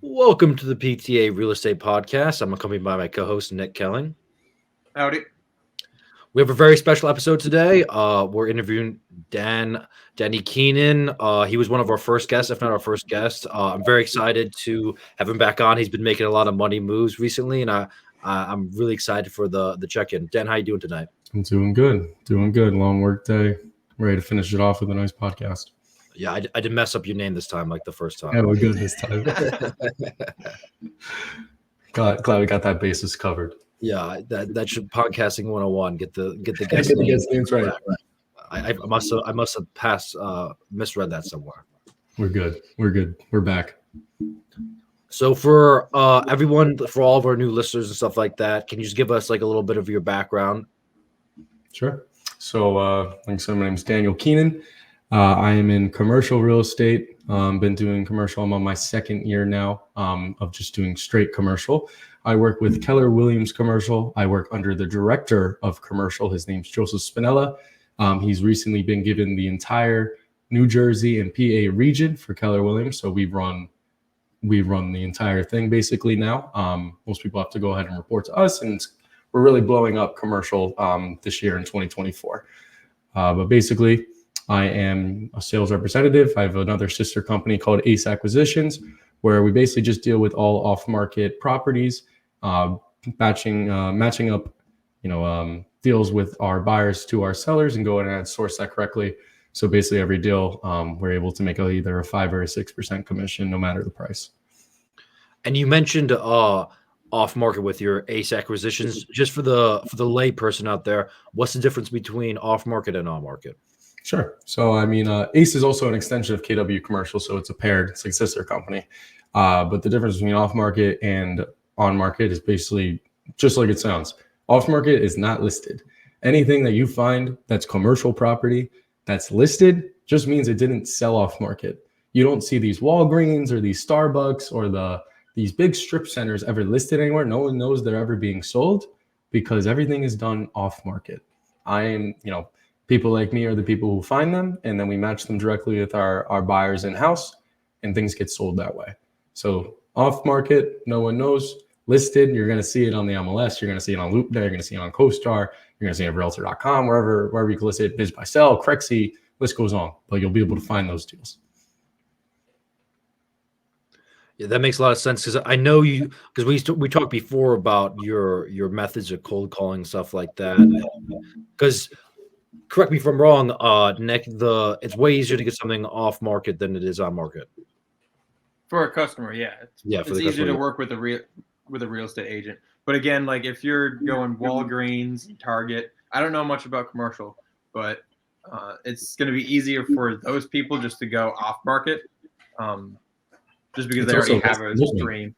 Welcome to the PTA Real Estate Podcast. I'm accompanied by my co-host Nick Kelling. Howdy. We have a very special episode today. We're interviewing Daniel Keenan. He was one of our first guests, if not our first guest. I'm very excited to have him back on. He's been making a lot of money moves recently, and I'm really excited for the check-in. Dan, how you doing tonight? I'm doing good. Long work day. Ready to finish it off with a nice podcast. Yeah, I didn't mess up your name this time like the first time. Yeah, we're good this time. Glad we got that basis covered. Yeah, that should podcasting 101. Get the guest Get the guest names right. I must have misread that somewhere. We're good. We're back. So for everyone, for all of our new listeners and stuff like that, can you just give us like a little bit of your background? Sure. So like I said, my name is Daniel Keenan. I am in commercial real estate. Been doing commercial. I'm on my second year now of just doing straight commercial. I work with Keller Williams Commercial. I work under the director of commercial. His name's Joseph Spinella. He's recently been given the entire New Jersey and PA region for Keller Williams. So we run the entire thing basically now. Most people have to go ahead and report to us, and we're really blowing up commercial this year in 2024. But basically, I am a sales representative. I have another sister company called Ace Acquisitions, where we basically just deal with all off-market properties, matching up, deals with our buyers to our sellers and go in and source that correctly. So basically, every deal we're able to make either a 5 or a 6% commission, no matter the price. And you mentioned off-market with your Ace Acquisitions. Just for the lay person out there, what's the difference between off-market and on-market? Sure. So, Ace is also an extension of KW Commercial, so it's like a sister company. But the difference between off-market and on-market is basically just like it sounds. Off-market is not listed. Anything that you find that's commercial property that's listed just means it didn't sell off-market. You don't see these Walgreens or these Starbucks or these big strip centers ever listed anywhere. No one knows they're ever being sold because everything is done off-market. People like me are the people who find them, and then we match them directly with our buyers in-house, and things get sold that way. So off-market, no one knows. Listed, you're going to see it on the MLS. You're going to see it on LoopNet. You're going to see it on CoStar. You're going to see it at Realtor.com, wherever you can list it, Biz by Sell, Crexy, list goes on. But you'll be able to find those deals. Yeah, that makes a lot of sense because I know you, because we talked before about your methods of cold calling, stuff like that. Because correct me if I'm wrong, Nick, it's way easier to get something off market than it is on market. For a customer, yeah. It's easier to work with a real estate agent. But again, like if you're going Walgreens, Target, I don't know much about commercial, but it's going to be easier for those people just to go off market, just because they already have a stream.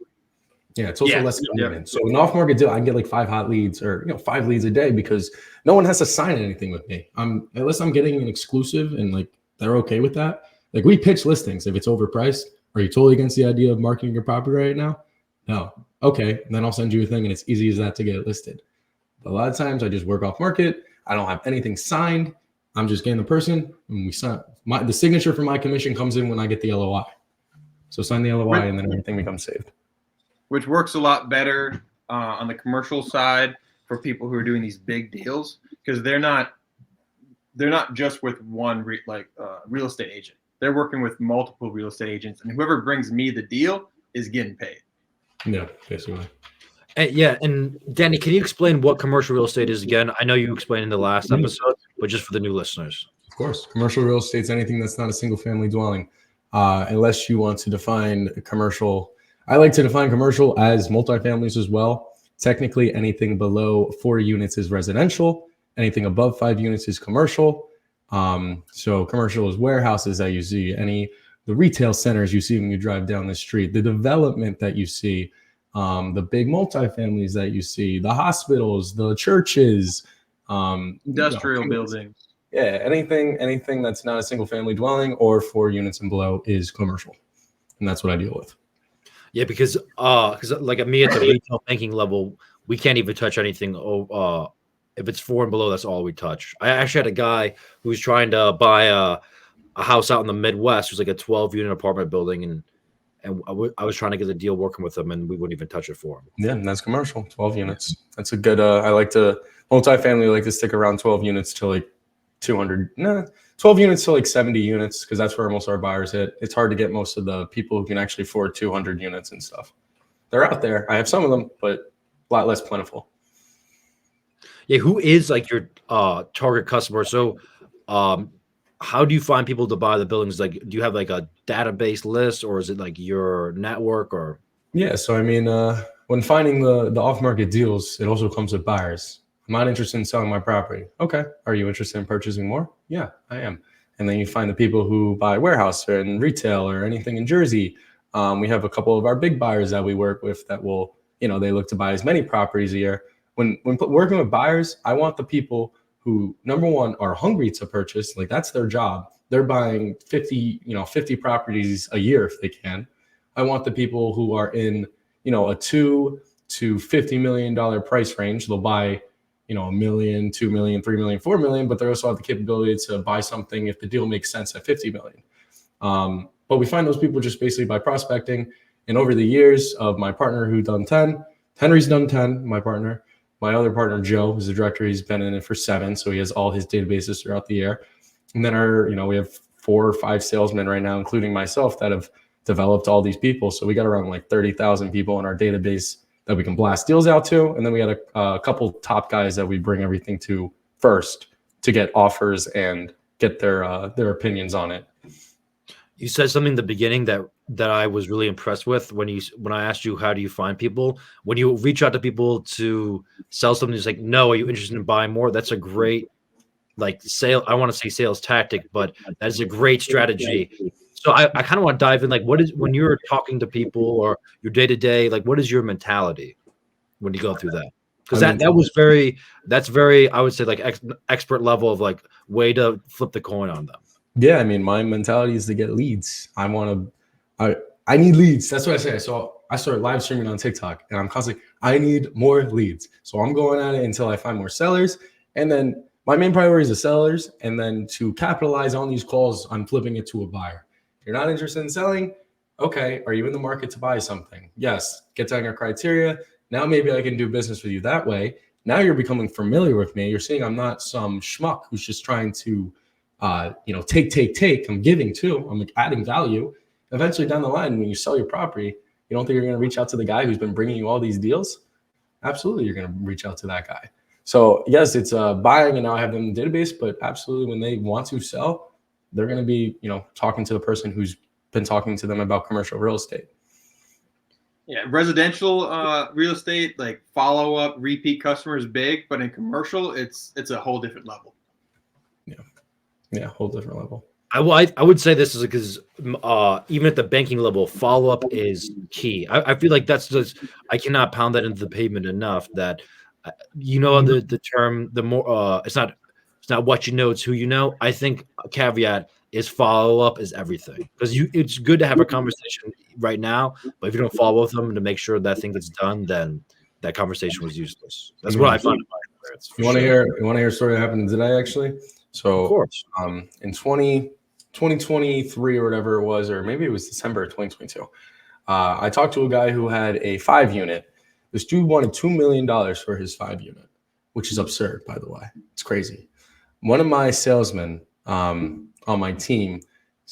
Yeah, it's also less commitment. So an off-market deal, I can get like 5 hot leads or 5 leads a day because no one has to sign anything with me. Unless I'm getting an exclusive and like they're okay with that. Like we pitch listings if it's overpriced. Are you totally against the idea of marketing your property right now? No. Okay, then I'll send you a thing and it's easy as that to get it listed. But a lot of times I just work off market. I don't have anything signed. I'm just getting the person and we sign. The signature for my commission comes in when I get the LOI. So sign the LOI and then everything becomes saved. Which works a lot better on the commercial side for people who are doing these big deals because they're not just with one real estate agent. They're working with multiple real estate agents, and whoever brings me the deal is getting paid. Yeah, basically. And Danny, can you explain what commercial real estate is again? I know you explained in the last episode, but just for the new listeners. Of course, commercial real estate is anything that's not a single-family dwelling, unless you want to define commercial. I like to define commercial as multifamilies as well. Technically, anything below 4 units is residential. Anything above 5 units is commercial. So commercial is warehouses that you see, the retail centers you see when you drive down the street, the development that you see, the big multifamilies that you see, the hospitals, the churches, industrial buildings. Yeah, anything that's not a single family dwelling or 4 units and below is commercial. And that's what I deal with. Yeah, because like me at the retail banking level, we can't even touch anything. If it's 4 and below, that's all we touch. I actually had a guy who was trying to buy a house out in the Midwest. It was like a 12-unit apartment building, and I was trying to get a deal working with them, and we wouldn't even touch it for them. Yeah, and that's commercial. 12 units. That's a good. I like to multifamily. Like to stick around 12 units to like 200. 12 units to like 70 units because that's where most of our buyers hit. It's hard to get most of the people who can actually afford 200 units and stuff. They're out there. I have some of them, but a lot less plentiful. Yeah, who is like your target customer? So, how do you find people to buy the buildings? Like, do you have like a database list, or is it like your network? Or yeah, so I mean, when finding the off-market deals, it also comes with buyers. I'm not interested in selling my property. Okay, are you interested in purchasing more? Yeah, I am. And then you find the people who buy warehouse and retail or anything in Jersey. We have a couple of our big buyers that we work with that will, they look to buy as many properties a year. When working with buyers, I want the people who, number one, are hungry to purchase. Like that's their job. They're buying 50 properties a year if they can. I want the people who are in, a $2 to $50 million price range. They'll buy, $1 million, $2 million, $3 million, $4 million, but they also have the capability to buy something if the deal makes sense at $50 million. But we find those people just basically by prospecting. And over the years of my partner who done 10, Henry's done 10, my partner. My other partner, Joe, who's the director, he's been in it for 7. So he has all his databases throughout the year. And then we have 4 or 5 salesmen right now, including myself, that have developed all these people. So we got around like 30,000 people in our database that we can blast deals out to. And then we got a couple top guys that we bring everything to first to get offers and get their opinions on it. You said something in the beginning that I was really impressed with when I asked you, how do you find people? When you reach out to people to sell something, it's like, no, are you interested in buying more? That's a great I want to say sales tactic, but that is a great strategy. So I kind of want to dive in, like, when you're talking to people or your day-to-day, like, what is your mentality when you go through that? Because that's very, I would say, like expert level of like way to flip the coin on them. Yeah, I mean, my mentality is to get leads. I need leads. That's what I say. So I started live streaming on TikTok, and I'm constantly, I need more leads. So I'm going at it until I find more sellers. And then my main priority is the sellers. And then to capitalize on these calls, I'm flipping it to a buyer. If you're not interested in selling, okay, are you in the market to buy something? Yes, get down your criteria. Now maybe I can do business with you that way. Now you're becoming familiar with me. You're seeing I'm not some schmuck who's just trying to take. I'm giving too. I'm adding value. Eventually down the line, when you sell your property, you don't think you're going to reach out to the guy who's been bringing you all these deals? Absolutely, you're going to reach out to that guy. So yes, it's buying, and now I have them in the database, but absolutely when they want to sell, they're going to be, talking to the person who's been talking to them about commercial real estate. Yeah, residential real estate, like follow-up, repeat customers, big, but in commercial, it's a whole different level. Yeah, whole different level. I would say this is because even at the banking level, follow-up is key. I feel like that's just, I cannot pound that into the pavement enough that, the term, the more, it's not what you know, it's who you know. I think a caveat is follow-up is everything, because it's good to have a conversation right now, but if you don't follow with them to make sure that thing gets done, then that conversation was useless. That's what I find. You want to hear a story that happened today, actually? So, of course, in 2023 or whatever it was, or maybe it was December of 2022, I talked to a guy who had a 5-unit. This dude wanted $2 million for his 5-unit, which is absurd, by the way. It's crazy. One of my salesmen on my team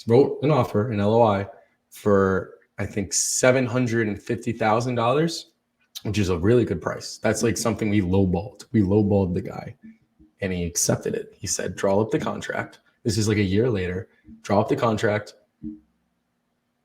wrote an offer, an LOI, for I think $750,000, which is a really good price. That's like something we lowballed. We lowballed the guy. And he accepted it. He said, draw up the contract. This is like a year later. Draw up the contract.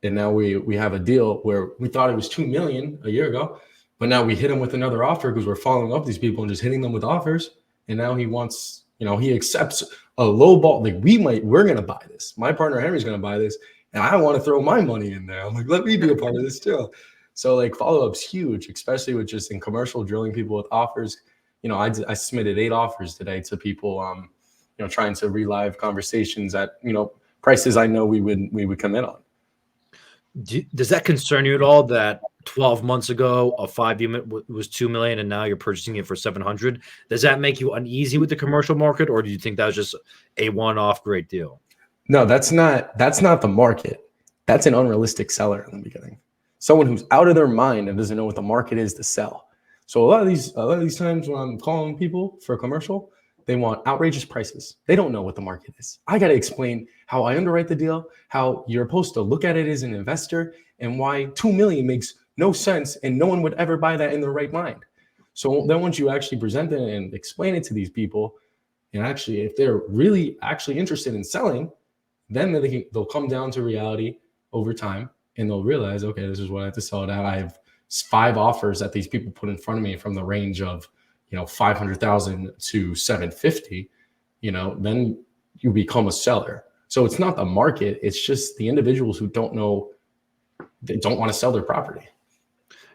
And now we have a deal where we thought it was $2 million a year ago, but now we hit him with another offer because we're following up these people and just hitting them with offers. And now he wants, he accepts a low ball. Like we're going to buy this. My partner Henry's going to buy this. And I want to throw my money in there. I'm like, let me be a part of this too. So like follow-up's huge, especially with just in commercial drilling people with offers. I submitted 8 offers today to people, trying to relive conversations at, prices I know we would come in on. Does that concern you at all that 12 months ago a 5-unit was $2 million and now you're purchasing it for $700,000? Does that make you uneasy with the commercial market, or do you think that was just a one-off great deal? No, that's not the market. That's an unrealistic seller in the beginning. Someone who's out of their mind and doesn't know what the market is to sell. So a lot of these times when I'm calling people for a commercial, they want outrageous prices. They don't know what the market is. I got to explain how I underwrite the deal, how you're supposed to look at it as an investor, and why $2 million makes no sense and no one would ever buy that in their right mind. So then once you actually present it and explain it to these people, and actually if they're really actually interested in selling, then they'll come down to reality over time, and they'll realize, okay, this is what I have to sell it at. I have 5 offers that these people put in front of me from the range of, 500,000 to 750, then you become a seller. So it's not the market. It's just the individuals who don't know, they don't want to sell their property.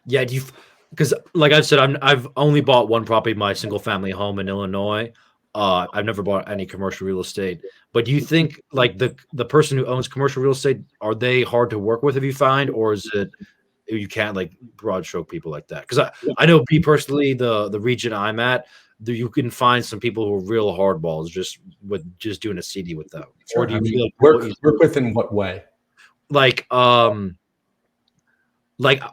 Yeah. Because like I said, I've only bought one property, my single family home in Illinois. I've never bought any commercial real estate, but do you think like the person who owns commercial real estate, are they hard to work with if you find, or is it, you can't like broad stroke people like that? Because I know me personally, the region I'm at, you can find some people who are real hardballs just doing a CD with them. Sure. Or do you feel like work with in what way? Like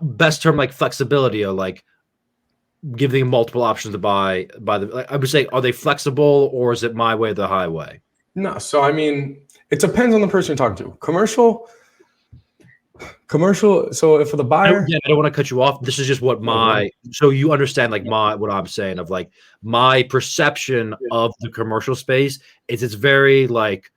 best term, like flexibility, or like giving multiple options to buy I would say, are they flexible, or is it my way or the highway? No. So, I mean, it depends on the person you're talking to. Commercial. So if for the buyer, I don't want to cut you off. This is just what so you understand like what I'm saying of like my perception of the commercial space is it's very like,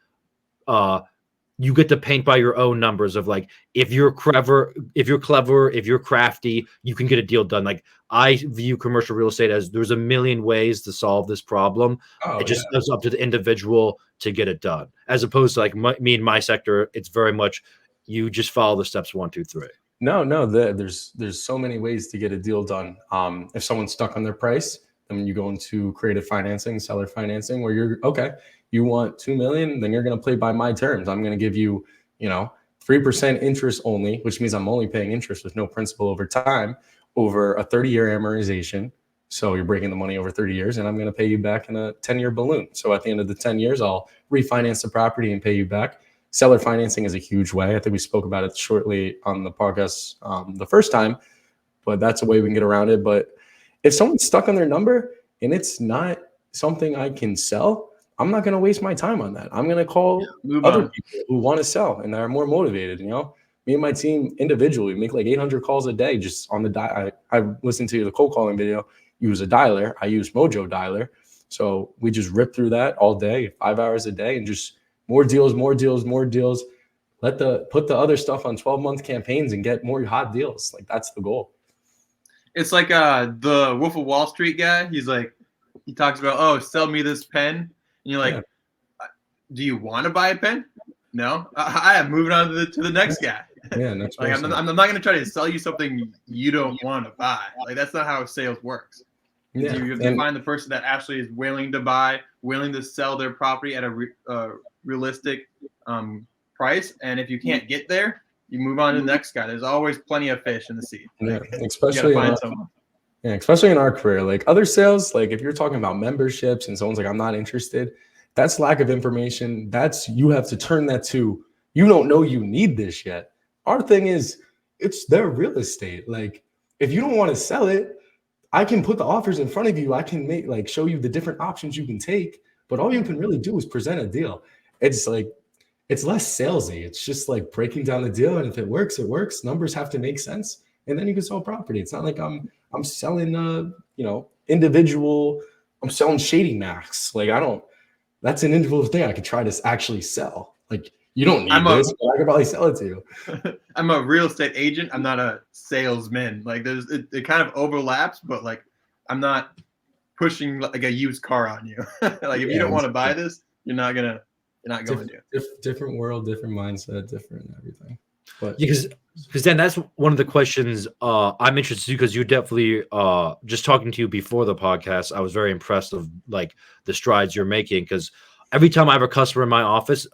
you get to paint by your own numbers of like, if you're clever, if you're crafty, you can get a deal done. Like I view commercial real estate as there's a million ways to solve this problem. It just is up to the individual to get it done. As opposed to like me and my sector, it's very much, you just follow the steps 1, 2, 3. No, there's so many ways to get a deal done. If someone's stuck on their price, then you go into creative financing, seller financing, where you're okay. You want $2 million, then you're going to play by my terms. I'm going to give you, 3% interest only, which means I'm only paying interest with no principal over time, over a 30-year amortization. So you're breaking the money over 30 years, and I'm going to pay you back in a 10-year balloon. So at the end of the 10 years, I'll refinance the property and pay you back. Seller financing is a huge way. I think we spoke about it shortly on the podcast the first time, but that's a way we can get around it. But if someone's stuck on their number and it's not something I can sell, I'm not going to waste my time on that. I'm going to call other people who want to sell and are more motivated. Me and my team individually make like 800 calls a day just on the I listened to the cold calling video. Use a dialer. I use Mojo Dialer. So we just rip through that all day, 5 hours a day, and just more deals. Put the other stuff on 12-month campaigns and get more hot deals. Like that's the goal. It's like the Wolf of Wall Street guy. He's like, he talks about, oh, sell me this pen. And you're like, do you want to buy a pen? No, I am moving on to the next guy. Yeah, next like I'm not going to try to sell you something you don't want to buy. Like that's not how sales works. Yeah. You have to find the person that actually is willing to buy, willing to sell their property at a realistic price. And if you can't get there, you move on to the next guy. There's always plenty of fish in the sea. Yeah, especially in our career. Like other sales, like if you're talking about memberships and someone's like, I'm not interested, that's lack of information. You have to turn that to, you don't know you need this yet. Our thing is, it's their real estate. Like if you don't want to sell it, I can put the offers in front of you. I can show you the different options you can take, but all you can really do is present a deal. It's like, it's less salesy. It's just like breaking down the deal. And if it works, it works. Numbers have to make sense. And then you can sell property. It's not like I'm selling, individual, I'm selling shady max. Like that's an individual thing I could try to actually sell. Like you don't need this, but I could probably sell it to you. I'm a real estate agent. I'm not a salesman. Like it kind of overlaps, but like I'm not pushing like a used car on you. Like if you don't want to buy this, you're not going to. Different world, different mindset, different everything. But because then that's one of the questions I'm interested in, because you definitely just talking to you before the podcast, I was very impressed of like the strides you're making, because every time I have a customer in my office,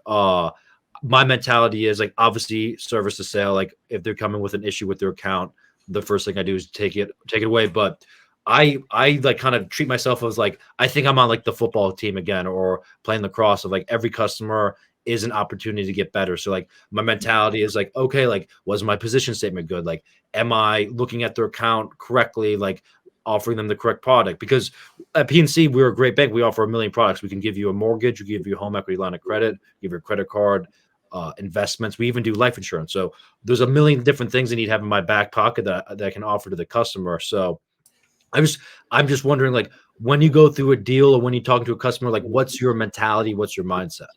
my mentality is like, obviously service the sale. Like if they're coming with an issue with their account, the first thing I do is take it away. But I like kind of treat myself as like, I think I'm on like the football team again, or playing lacrosse, of like every customer is an opportunity to get better. So like my mentality is like, okay, like was my position statement good? Like, am I looking at their account correctly? Like offering them the correct product? Because at PNC, we're a great bank. We offer a million products. We can give you a mortgage, we give you a home equity line of credit, give you a credit card, investments. We even do life insurance. So there's a million different things I need to have in my back pocket that I can offer to the customer. So I'm just wondering, like, when you go through a deal or when you're talking to a customer, like, what's your mentality? What's your mindset?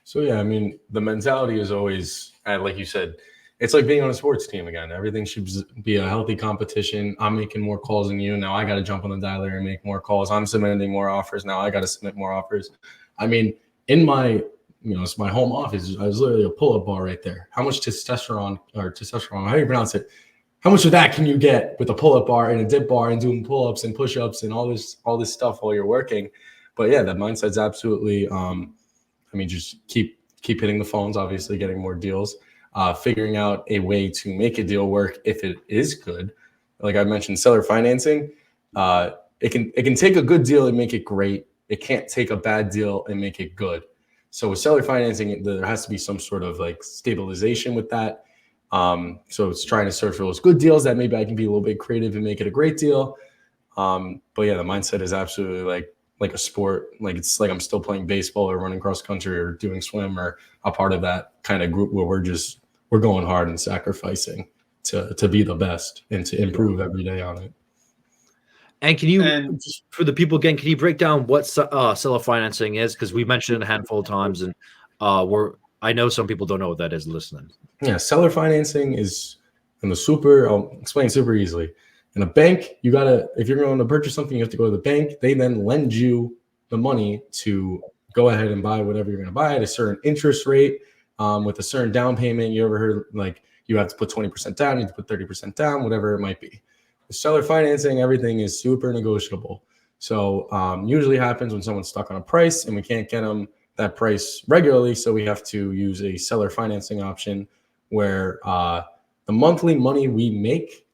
So yeah, I mean, the mentality is always, like you said, it's like being on a sports team again. Everything should be a healthy competition. I'm making more calls than you. Now I got to jump on the dialer and make more calls. I'm submitting more offers. Now I got to submit more offers. I mean, in my, it's my home office. I was literally a pull-up bar right there. How much testosterone, how do you pronounce it? How much of that can you get with a pull-up bar and a dip bar and doing pull-ups and push-ups and all this stuff while you're working? But yeah, that mindset's absolutely, just keep hitting the phones, obviously getting more deals, figuring out a way to make a deal work if it is good. Like I mentioned, seller financing, it can take a good deal and make it great. It can't take a bad deal and make it good. So with seller financing, there has to be some sort of like stabilization with that. So it's trying to search for those good deals that maybe I can be a little bit creative and make it a great deal. But yeah, the mindset is absolutely like a sport. Like it's like I'm still playing baseball or running cross country or doing swim or a part of that kind of group where we're going hard and sacrificing to be the best and to improve every day on it. And can you, just for the people again, can you break down what seller financing is? Because we mentioned it a handful of times, and I know some people don't know what that is listening. Yeah, seller financing is I'll explain super easily. In a bank, if you're going to purchase something, you have to go to the bank. They then lend you the money to go ahead and buy whatever you're going to buy at a certain interest rate with a certain down payment. You ever heard like you have to put 20% down, you have to put 30% down, whatever it might be. With seller financing, everything is super negotiable. So usually happens when someone's stuck on a price and we can't get them that price regularly. So we have to use a seller financing option where the monthly money we make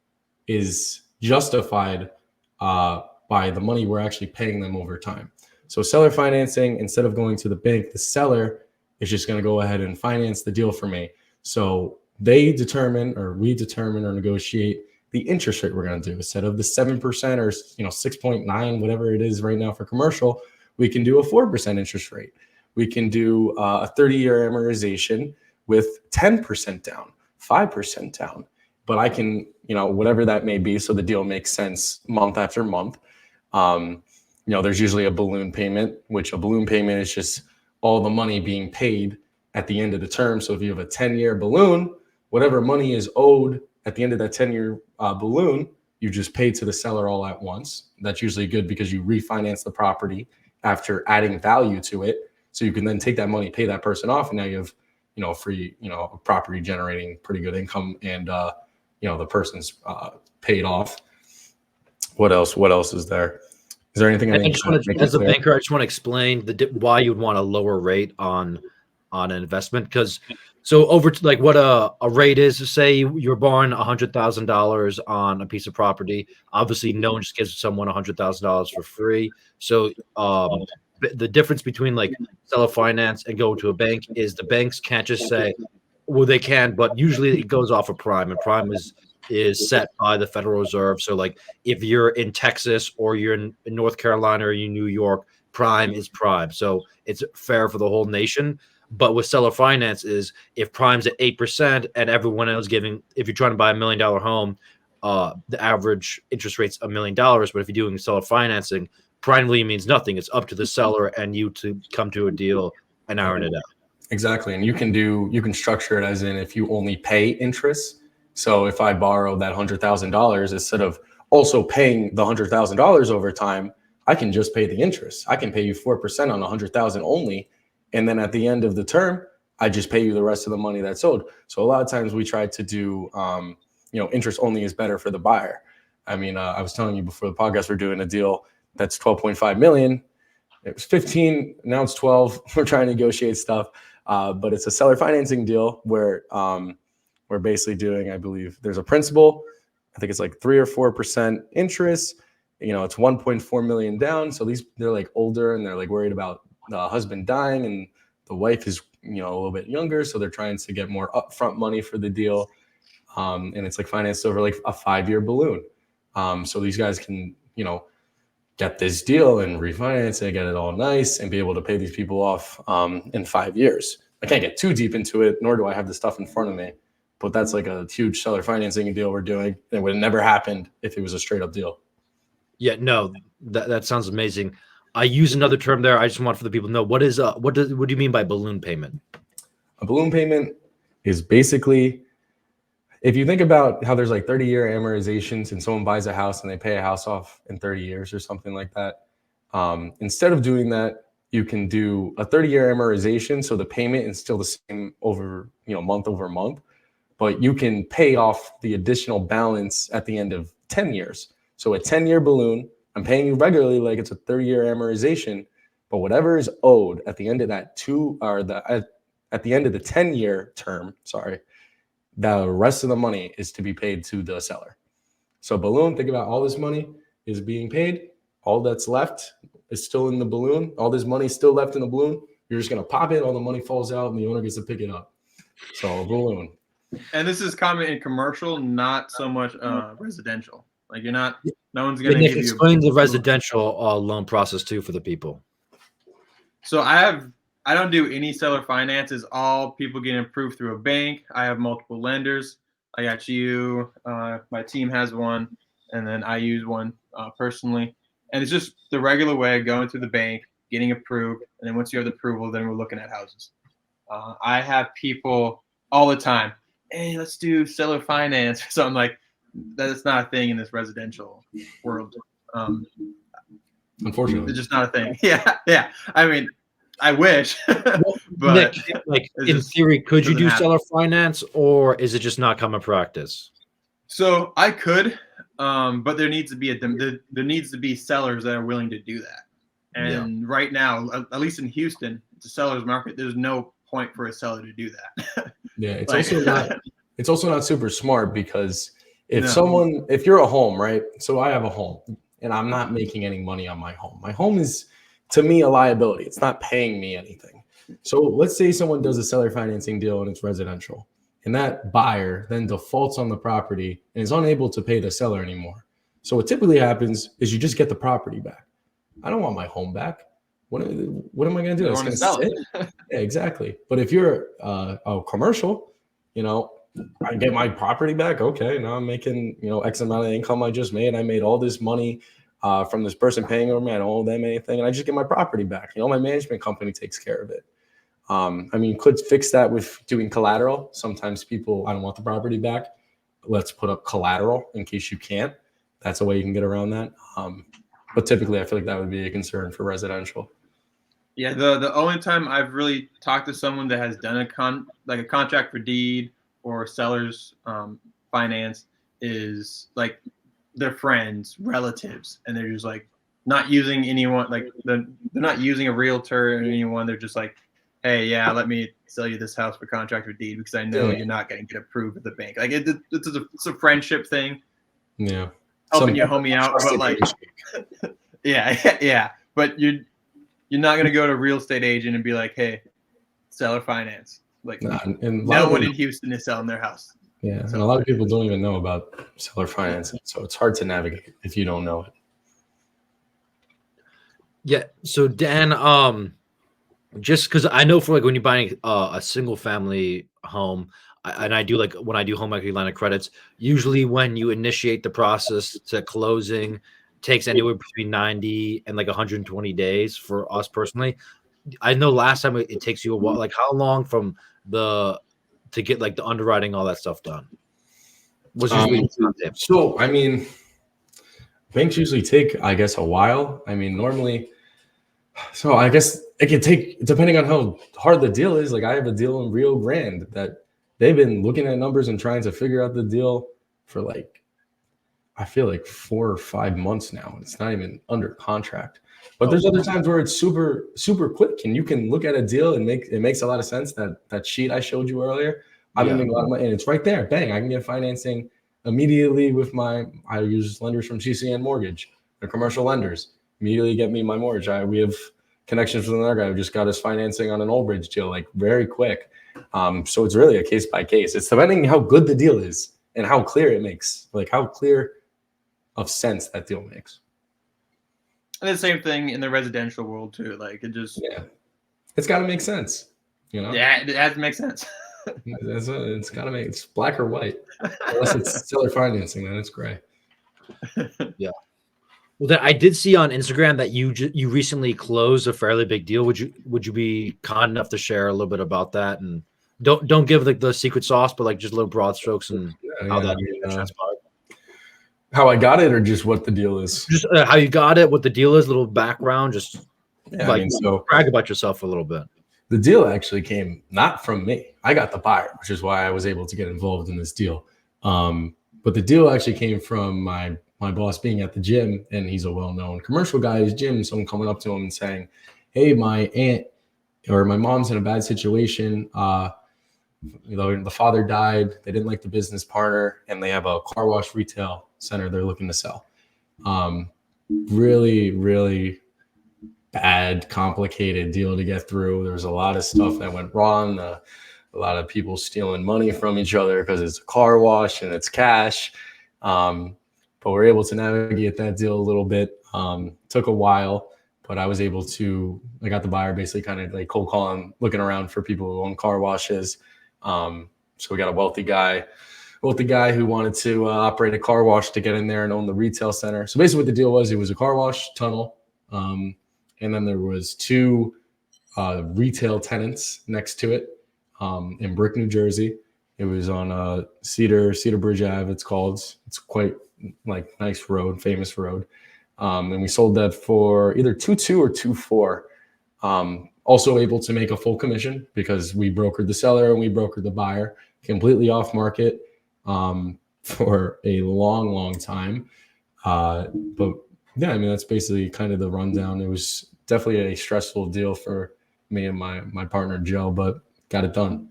is justified by the money we're actually paying them over time. So seller financing, instead of going to the bank, the seller is just going to go ahead and finance the deal for me. So we determine or negotiate the interest rate we're going to do. Instead of the 7% or 6.9, whatever it is right now for commercial, we can do a 4% interest rate. We can do a 30-year amortization with 10% down, 5% down. But I can, whatever that may be, so the deal makes sense month after month. There's usually a balloon payment, which a balloon payment is just all the money being paid at the end of the term. So if you have a 10-year balloon, whatever money is owed at the end of that 10-year balloon, you just pay to the seller all at once. That's usually good because you refinance the property after adding value to it. So you can then take that money, pay that person off, and now you have, free, property generating pretty good income, and the person's paid off. What else is there? Is there anything as a banker, I just want to explain why you'd want a lower rate on an investment? Because what a rate is, say you're borrowing $100,000 on a piece of property. Obviously, no one just gives someone $100,000 for free. So the difference between like seller finance and go to a bank is the banks can't just say, well, they can, but usually it goes off of prime, and prime is set by the Federal Reserve. So like if you're in Texas or you're in North Carolina or in New York, prime is prime. So it's fair for the whole nation. But with seller finance is if prime's at 8% and everyone else giving, if you're trying to buy $1 million home, the average interest rate's $1 million. But if you're doing seller financing, prime means nothing. It's up to the seller and you to come to a deal and iron it out. Exactly. And you can structure it as in if you only pay interest. So if I borrow that $100,000, instead of also paying the $100,000 over time, I can just pay the interest. I can pay you 4% on $100,000 only. And then at the end of the term, I just pay you the rest of the money that's owed. So a lot of times we try to do, interest only is better for the buyer. I mean, I was telling you before the podcast, we're doing a deal that's $12.5 million. It was 15, now it's 12. We're trying to negotiate stuff, but it's a seller financing deal where we're basically doing, I believe, there's a principal. I think it's like 3 or 4% interest. It's 1.4 million down. So they're like older and they're like worried about the husband dying, and the wife is a little bit younger, so they're trying to get more upfront money for the deal. And it's like financed over like a 5-year balloon. So these guys can, get this deal and refinance it, get it all nice, and be able to pay these people off in 5 years. I can't get too deep into it, nor do I have the stuff in front of me, but that's like a huge seller financing deal we're doing. It would have never happened if it was a straight up deal. Yeah, no, that sounds amazing. I use another term there. I just want for the people to know what do you mean by balloon payment? A balloon payment is basically, if you think about how there's like 30-year amortizations and someone buys a house and they pay a house off in 30 years or something like that, instead of doing that, you can do a 30-year amortization. So the payment is still the same over, month over month, but you can pay off the additional balance at the end of 10 years. So a 10-year balloon, I'm paying you regularly like it's a 30-year amortization, but whatever is owed at the end of that at the end of the 10-year term, the rest of the money is to be paid to the seller. So balloon, think about all this money is being paid. All that's left is still in the balloon. All this money is still left in the balloon. You're just going to pop it. All the money falls out and the owner gets to pick it up. So a balloon. And this is common in commercial, not so much residential. Like no one's going to give you. Explain the residential loan process too for the people. So I don't do any seller finance. It's all people getting approved through a bank. I have multiple lenders. I got you. My team has one, and then I use one personally. And it's just the regular way, going through the bank, getting approved, and then once you have the approval, then we're looking at houses. I have people all the time, hey, let's do seller finance. So I'm like, that's not a thing in this residential world. Unfortunately. It's just not a thing. Yeah. I mean, I wish, but Nick, in theory, could you do seller finance, or is it just not common practice? So I could, but there needs to be sellers that are willing to do that. And right now, at least in Houston, it's a seller's market. There's no point for a seller to do that. Yeah, it's also not super smart, because if you're a home, right? So I have a home and I'm not making any money on my home. My home is, to me, a liability. It's not paying me anything. So let's say someone does a seller financing deal and it's residential, and that buyer then defaults on the property and is unable to pay the seller anymore. So what typically happens is you just get the property back. I don't want my home back. What am I going to do? It's going to sell it. Yeah, exactly. But if you're a commercial, I get my property back. Okay, now I'm making X amount of income I just made. I made all this money from this person paying over me. I don't owe them anything, and I just get my property back. My management company takes care of it. You could fix that with doing collateral. Sometimes people, I don't want the property back. Let's put up collateral in case you can't. That's a way you can get around that. But typically, I feel like that would be a concern for residential. Yeah, the only time I've really talked to someone that has done a contract for deed or seller's finance is like their friends, relatives, and they're just like not using anyone. Like they're not using a realtor or anyone. They're just like, hey, yeah, let me sell you this house for contract for deed because I know you're not going to get approved at the bank. Like it's a friendship thing. Yeah, helping your homie out, but like, yeah. But you're not going to go to a real estate agent and be like, hey, seller finance. Like no one in Houston is selling their house. Yeah, and a lot of people don't even know about seller financing, so it's hard to navigate if you don't know it. Yeah. So Dan, just because I know for like when you're buying a single family home, and I do like when I do home equity line of credits, usually when you initiate the process to closing, takes anywhere between 90 and like 120 days for us personally. I know last time it takes you a while. Like how long from to get like the underwriting, all that stuff done? So banks usually take, I guess, a while. Normally, so I guess it could take, depending on how hard the deal is. Like I have a deal in Rio Grande that they've been looking at numbers and trying to figure out the deal for like, I feel like 4 or 5 months now. It's not even under contract. But there's other times where it's super, super quick, and you can look at a deal and it makes a lot of sense. That sheet I showed you earlier, I'm gonna make a lot of money, and it's right there. Bang! I can get financing immediately with I use lenders from GCN Mortgage. They're commercial lenders. Immediately get me my mortgage. We have connections with another guy who just got his financing on an old bridge deal, like very quick. So it's really a case by case. It's depending how good the deal is and how clear it makes, like how clear of sense that deal makes. And the same thing in the residential world too. Like it's got to make sense, you know. Yeah, it has to make sense. It's got to make it's black or white. Unless it's seller financing, then it's gray. Yeah. Well, then I did see on Instagram that you recently closed a fairly big deal. Would you be kind enough to share a little bit about that? And don't give like the secret sauce, but like just little broad strokes and how that transpired. How I got it, or just what the deal is? Just how you got it, what the deal is, little background, just so brag about yourself a little bit. The deal actually came not from me. I got the buyer, which is why I was able to get involved in this deal. But the deal actually came from my boss being at the gym, and he's a well-known commercial guy who's gym. Someone coming up to him and saying, "Hey, my aunt or my mom's in a bad situation. The father died. They didn't like the business partner, and they have a car wash retail center they're looking to sell." Really, really bad, complicated deal to get through. There was a lot of stuff that went wrong. A lot of people stealing money from each other because it's a car wash and it's cash. But we're able to navigate that deal a little bit. Took a while, but I was able to. I got the buyer basically kind of like cold calling, looking around for people who own car washes. So we got a wealthy guy who wanted to operate a car wash to get in there and own the retail center. So basically what the deal was, it was a car wash tunnel. And then there was 2 retail tenants next to it in Brick, New Jersey. It was on Cedar Bridge Ave, it's called. It's quite like nice road, famous road. And we sold that for either 2.2 or 2.4. Also able to make a full commission because we brokered the seller and we brokered the buyer, completely off market for a long, long time. But yeah, I mean, that's basically kind of the rundown. It was definitely a stressful deal for me and my partner, Joe, but got it done.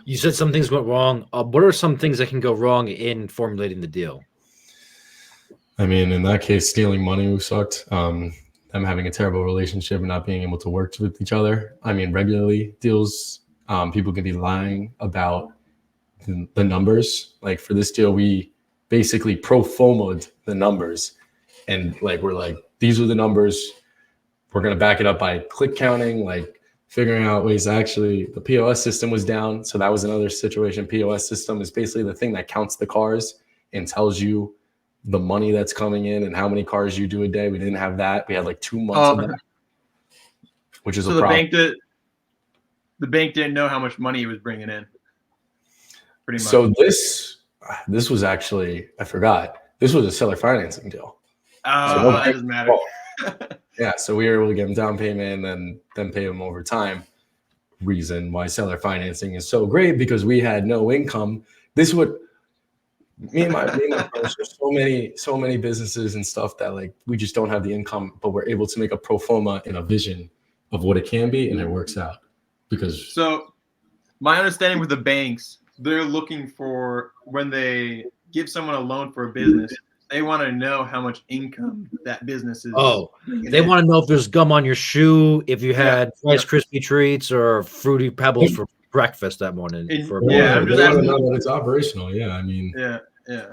You said some things went wrong. What are some things that can go wrong in formulating the deal? I mean, in that case, stealing money sucked. Them having a terrible relationship and not being able to work with each other. I mean, regularly deals, people can be lying about the numbers. Like for this deal, we basically pro forma'd the numbers. And like, we're like, these are the numbers. We're going to back it up by click counting, like figuring out ways. Actually, the POS system was down. So that was another situation. POS system is basically the thing that counts the cars and tells you the money that's coming in and how many cars you do a day. We didn't have that. We had like 2 months of that, which is a problem. The bank didn't know how much money he was bringing in. Pretty much. So this was actually, I forgot, this was a seller financing deal. Oh, so that doesn't matter. Yeah, so we were able to get them down payment and then pay them over time. Reason why seller financing is so great, because we had no income. This would me and my partners, so many businesses and stuff that like we just don't have the income, but we're able to make a pro forma and a vision of what it can be, and it works out. Because so my understanding with the banks, they're looking for, when they give someone a loan for a business, they want to know how much income that business is. Oh, they want to know if there's gum on your shoe, if you had Rice Krispie treats or Fruity Pebbles for breakfast that morning. I'm just asking that it's operational. Yeah, I mean, yeah.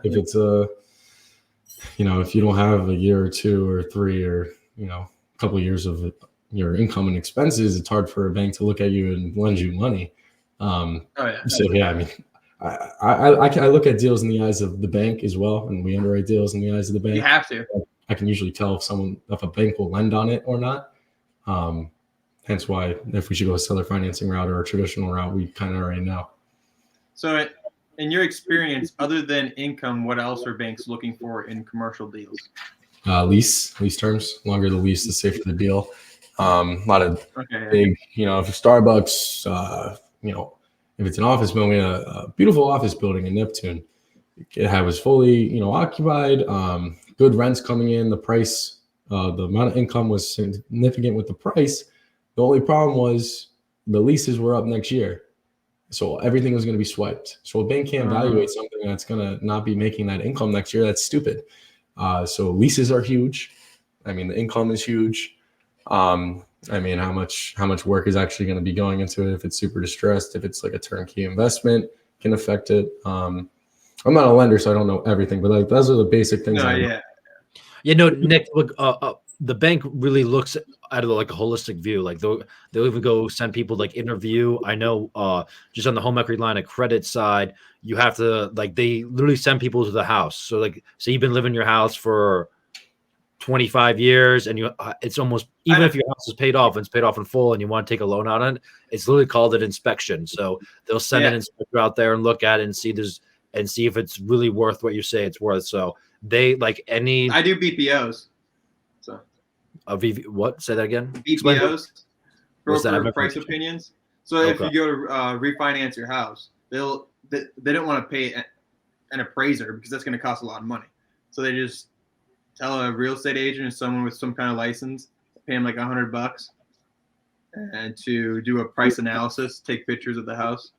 If it's if you don't have a year or 2 or 3 or a couple of years of your income and expenses, it's hard for a bank to look at you and lend you money. So yeah, I mean, I look at deals in the eyes of the bank as well, and we underwrite deals in the eyes of the bank. You have to. I can usually tell if a bank will lend on it or not. Hence why if we should go a seller financing route or a traditional route, we kind of already know. So in your experience, other than income, what else are banks looking for in commercial deals? Lease terms. Longer the lease, the safer the deal. A lot of big, if Starbucks, if it's an office building, a beautiful office building in Neptune, it was fully, occupied, good rents coming in, the price, the amount of income was significant with the price. The only problem was the leases were up next year. So everything was going to be swiped. So a bank can't evaluate something that's going to not be making that income next year. That's stupid. So leases are huge. I mean, the income is huge. I mean, how much work is actually going to be going into it? If it's super distressed, if it's like a turnkey investment, can affect it. I'm not a lender, so I don't know everything, but like those are the basic things. No, Nick, look, the bank really looks at it like a holistic view. Like they'll even go send people like interview. I know, just on the home equity line of credit side, you have to like they literally send people to the house. So like, say you've been living in your house for 25 years, and it's almost even if your house is paid off and it's paid off in full, and you want to take a loan on it, it's literally called an inspection. So they'll send an inspector out there and look at it and see if it's really worth what you say it's worth. So they like any. I do BPOs. So. What? Say that again. BPOs. Broker price opinions. So if you go to refinance your house, they don't want to pay an appraiser because that's going to cost a lot of money. So they just tell a real estate agent or someone with some kind of license, pay them like $100 and to do a price analysis, take pictures of the house.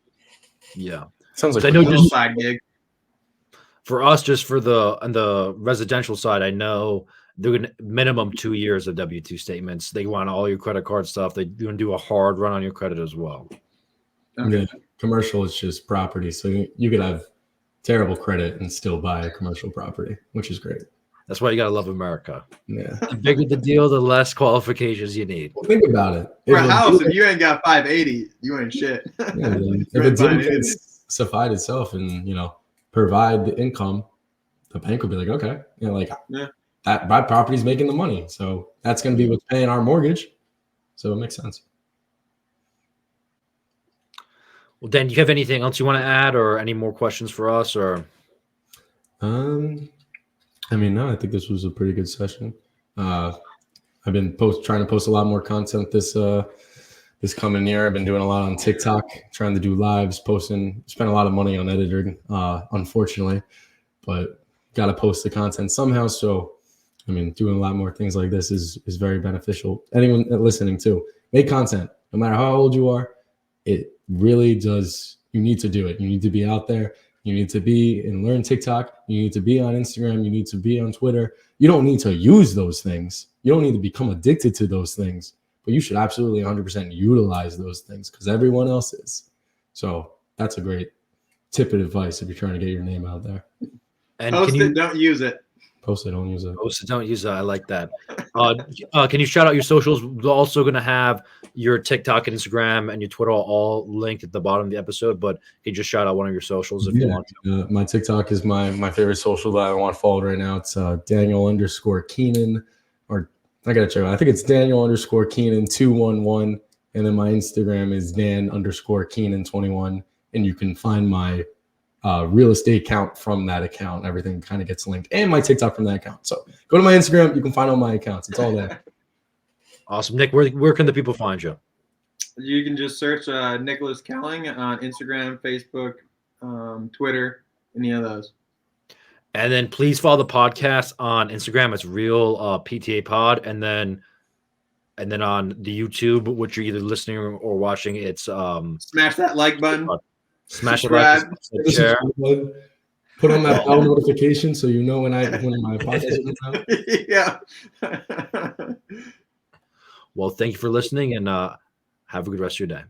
Yeah. Sounds like a little side gig. For us, just for on the residential side, I know they're going to minimum 2 years of W-2 statements. They want all your credit card stuff. They're going to do a hard run on your credit as well. Okay. Yeah. Commercial is just property. So you could have terrible credit and still buy a commercial property, which is great. That's why you got to love America. Yeah. The bigger the deal, the less qualifications you need. Well, think about it. For a house, if you ain't got 580, you ain't shit. Yeah, if a deal can suffice itself and, provide the income, the bank will be like, okay, that property's making the money. So that's going to be what's paying our mortgage. So it makes sense. Well, Dan, do you have anything else you want to add or any more questions for us or? No, I think this was a pretty good session. I've been trying to post a lot more content this coming year. I've been doing a lot on TikTok, trying to do lives, spent a lot of money on editing, unfortunately, but got to post the content somehow. So, doing a lot more things like this is very beneficial. Anyone listening to, make content, no matter how old you are. It really does. You need to do it. You need to be out there. You need to be and learn TikTok. You need to be on Instagram. You need to be on Twitter. You don't need to use those things. You don't need to become addicted to those things, but you should absolutely 100% utilize those things because everyone else is. So that's a great tip of advice if you're trying to get your name out there. And post it, don't use it. Post it, don't use it. Post it, don't use it. I like that. Can you shout out your socials? We're also going to have your TikTok and Instagram and your Twitter all linked at the bottom of the episode, but can you just shout out one of your socials if you want to? My TikTok is my favorite social that I want followed right now. It's Daniel_Keenan, or I got to check out. I think it's Daniel_Keenan 211. And then my Instagram is Dan_Keenan21. And you can find my real estate account from that account. Everything kind of gets linked, and my TikTok from that account. So go to my Instagram. You can find all my accounts. It's all there. Awesome. Nick, where can the people find you? You can just search Nicholas Kelling on Instagram, Facebook, Twitter, any of those. And then please follow the podcast on Instagram. It's Real PTA Pod. And then on the YouTube, which you're either listening or watching, it's smash that like button. Smash the like, share. Put on that bell notification so you know when my podcast comes out. Yeah. Well, thank you for listening, and have a good rest of your day.